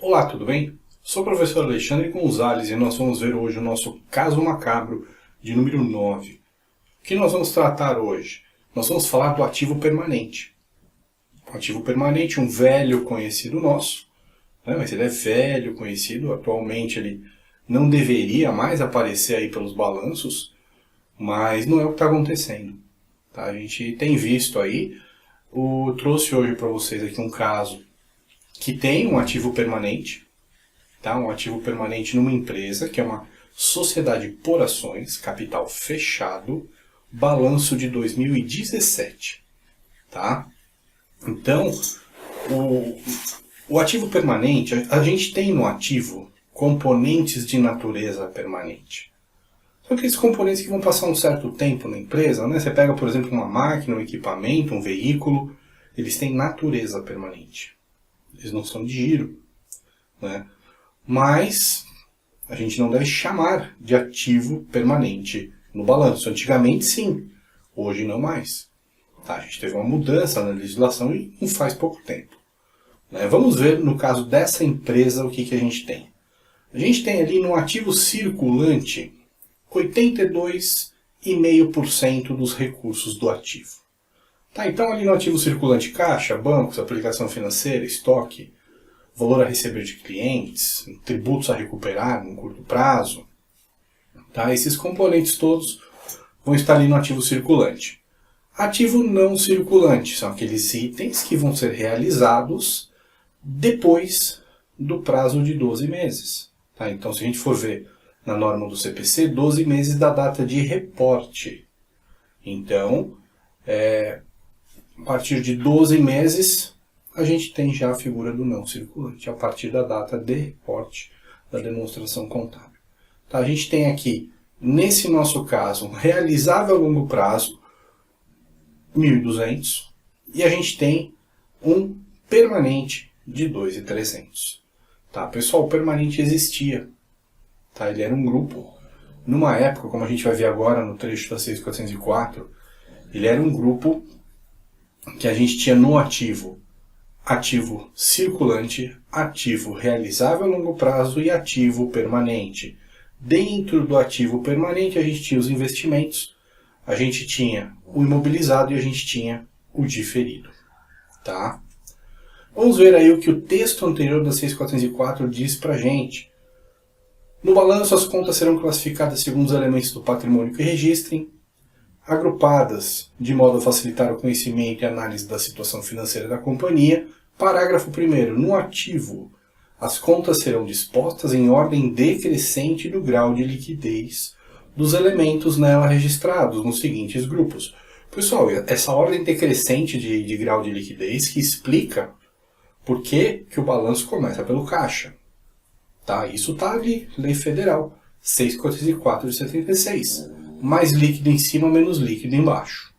Olá, tudo bem? Sou o professor Alexandre Gonzalez e nós vamos ver hoje o nosso caso macabro de número 9. O que nós vamos tratar hoje? Nós vamos falar do ativo permanente. O ativo permanente, um velho conhecido nosso, né? Mas ele é velho, conhecido, atualmente ele não deveria mais aparecer aí pelos balanços, mas não é o que está acontecendo. Tá? A gente tem visto aí, trouxe hoje para vocês aqui um caso que tem um ativo permanente, tá? Um ativo permanente numa empresa, que é uma sociedade por ações, capital fechado, balanço de 2017. Tá? Então, o ativo permanente, a gente tem no ativo componentes de natureza permanente. São aqueles componentes que vão passar um certo tempo na empresa, né? Você pega, por exemplo, uma máquina, um equipamento, um veículo, eles têm natureza permanente. Eles não são de giro, né? Mas a gente não deve chamar de ativo permanente no balanço. Antigamente sim, hoje não mais. Tá? A gente teve uma mudança na legislação e não faz pouco tempo. Né? Vamos ver no caso dessa empresa o que a gente tem. A gente tem ali no ativo circulante 82,5% dos recursos do ativo. Tá, então ali no ativo circulante caixa, bancos, aplicação financeira, estoque, valor a receber de clientes, tributos a recuperar no curto prazo. Tá, esses componentes todos vão estar ali no ativo circulante. Ativo não circulante são aqueles itens que vão ser realizados depois do prazo de 12 meses. Tá, então se a gente for ver na norma do CPC, 12 meses da data de reporte. Então, a partir de 12 meses, a gente tem já a figura do não circulante, a partir da data de reporte da demonstração contábil. Tá, a gente tem aqui, nesse nosso caso, um realizável a longo prazo, 1.200, e a gente tem um permanente de 2.300. Tá, pessoal, o permanente existia. Tá, ele era um grupo. Numa época, como a gente vai ver agora no trecho da 6.404, ele era um grupo que a gente tinha no ativo circulante, ativo realizável a longo prazo e ativo permanente. Dentro do ativo permanente a gente tinha os investimentos, a gente tinha o imobilizado e a gente tinha o diferido. Tá? Vamos ver aí o que o texto anterior da 6.404 diz pra gente. No balanço as contas serão classificadas segundo os elementos do patrimônio que registrem, agrupadas de modo a facilitar o conhecimento e análise da situação financeira da companhia. Parágrafo 1º. No ativo, as contas serão dispostas em ordem decrescente do grau de liquidez dos elementos nela registrados, nos seguintes grupos. Pessoal, essa ordem decrescente de grau de liquidez que explica por que o balanço começa pelo caixa. Tá? Isso está ali, lei federal, 6.404 de 76. Mais líquido em cima, menos líquido embaixo.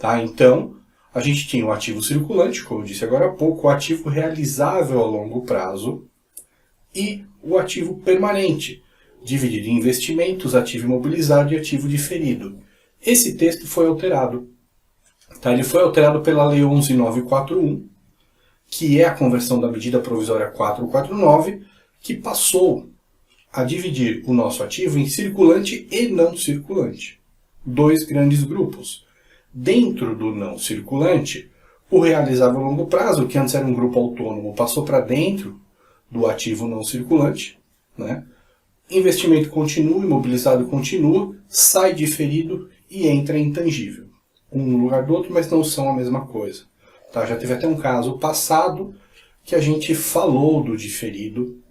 Tá? Então, a gente tinha o ativo circulante, como eu disse agora há pouco, o ativo realizável a longo prazo e o ativo permanente, dividido em investimentos, ativo imobilizado e ativo diferido. Esse texto foi alterado. Tá? Ele foi alterado pela Lei 11.941, que é a conversão da medida provisória 449, que passou a dividir o nosso ativo em circulante e não circulante. Dois grandes grupos. Dentro do não circulante, o realizável a longo prazo, que antes era um grupo autônomo, passou para dentro do ativo não circulante. Né? Investimento continua, imobilizado continua, sai diferido e entra intangível. Um no lugar do outro, mas não são a mesma coisa. Tá? Já teve até um caso passado que a gente falou do diferido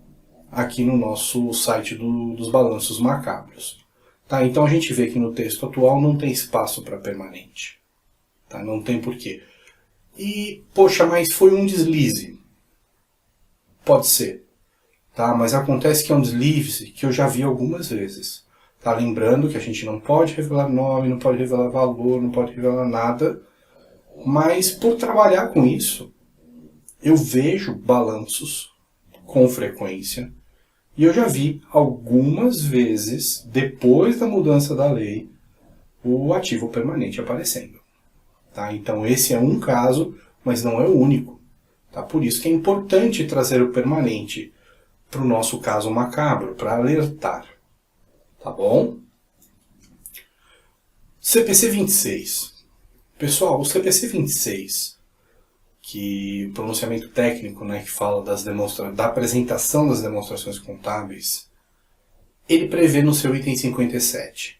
aqui no nosso site dos balanços macabros. Tá? Então a gente vê que no texto atual não tem espaço para permanente. Tá? Não tem porquê. E, poxa, mas foi um deslize. Pode ser. Tá? Mas acontece que é um deslize que eu já vi algumas vezes. Tá? Lembrando que a gente não pode revelar nome, não pode revelar valor, não pode revelar nada. Mas por trabalhar com isso, eu vejo balanços com frequência. E eu já vi algumas vezes, depois da mudança da lei, o ativo permanente aparecendo. Tá? Então esse é um caso, mas não é o único. Tá? Por isso que é importante trazer o permanente para o nosso caso macabro, para alertar. Tá bom? CPC 26. Pessoal, o CPC 26, que o pronunciamento técnico, né, que fala da apresentação das demonstrações contábeis, ele prevê no seu item 57.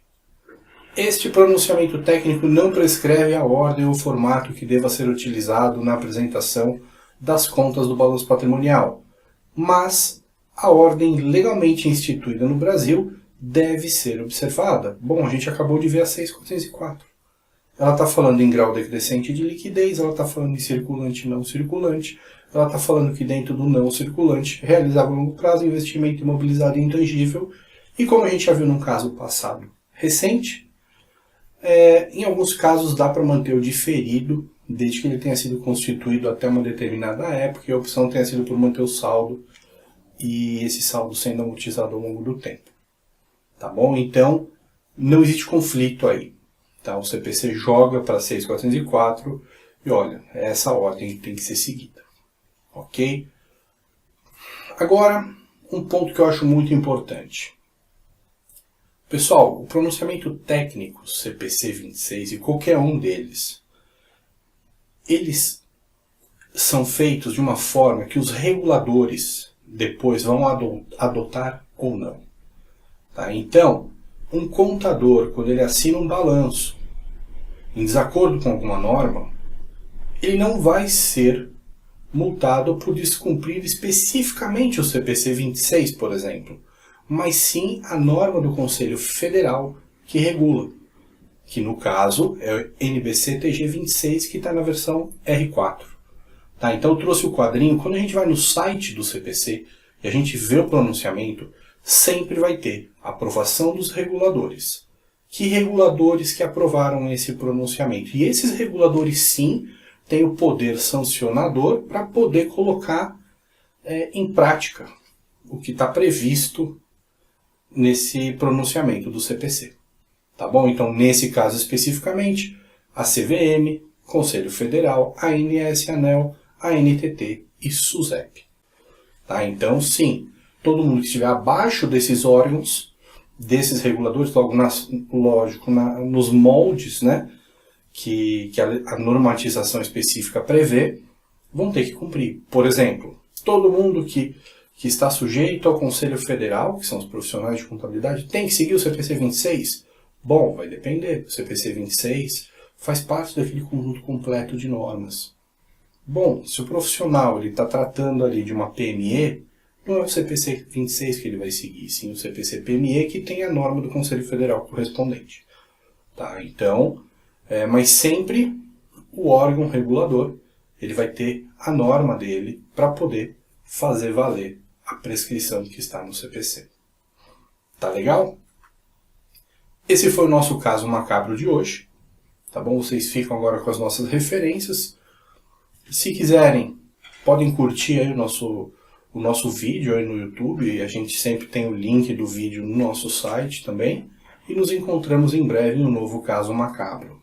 Este pronunciamento técnico não prescreve a ordem ou formato que deva ser utilizado na apresentação das contas do balanço patrimonial, mas a ordem legalmente instituída no Brasil deve ser observada. Bom, a gente acabou de ver a 6.404. Ela está falando em grau decrescente de liquidez, ela está falando em circulante e não circulante, ela está falando que dentro do não circulante, realizável a longo prazo, investimento imobilizado e intangível, e como a gente já viu num caso passado recente, em alguns casos dá para manter o diferido, desde que ele tenha sido constituído até uma determinada época, e a opção tenha sido por manter o saldo, e esse saldo sendo amortizado ao longo do tempo. Tá bom? Então, não existe conflito aí. Tá? O CPC joga para 6.404 e olha, é essa ordem que tem que ser seguida. Ok? Agora, um ponto que eu acho muito importante. Pessoal, o pronunciamento técnico CPC 26 e qualquer um deles, eles são feitos de uma forma que os reguladores depois vão adotar ou não. Tá? Então, um contador, quando ele assina um balanço em desacordo com alguma norma, ele não vai ser multado por descumprir especificamente o CPC 26, por exemplo, mas sim a norma do Conselho Federal que regula, que no caso é o NBC-TG 26, que está na versão R4. Tá? Então eu trouxe o quadrinho. Quando a gente vai no site do CPC e a gente vê o pronunciamento, sempre vai ter aprovação dos reguladores. Que reguladores que aprovaram esse pronunciamento? E esses reguladores sim têm o poder sancionador para poder colocar em prática o que está previsto nesse pronunciamento do CPC. Tá bom? Então, nesse caso especificamente, a CVM, Conselho Federal, a ANS, ANEEL, a NTT e SUSEP. Tá? Então, sim, todo mundo que estiver abaixo desses órgãos, desses reguladores, lógico, nos moldes, né, que a normatização específica prevê, vão ter que cumprir. Por exemplo, todo mundo que está sujeito ao Conselho Federal, que são os profissionais de contabilidade, tem que seguir o CPC 26? Bom, vai depender. O CPC 26 faz parte daquele conjunto completo de normas. Bom, se o profissional está tratando ali de uma PME, não é o CPC 26 que ele vai seguir, sim o CPC PME, que tem a norma do Conselho Federal correspondente. Tá? Então, mas sempre o órgão regulador ele vai ter a norma dele para poder fazer valer a prescrição que está no CPC. Tá legal? Esse foi o nosso caso macabro de hoje. Tá bom? Vocês ficam agora com as nossas referências. Se quiserem, podem curtir aí o nosso vídeo aí no YouTube. A gente sempre tem o link do vídeo no nosso site também. E nos encontramos em breve em um novo caso macabro.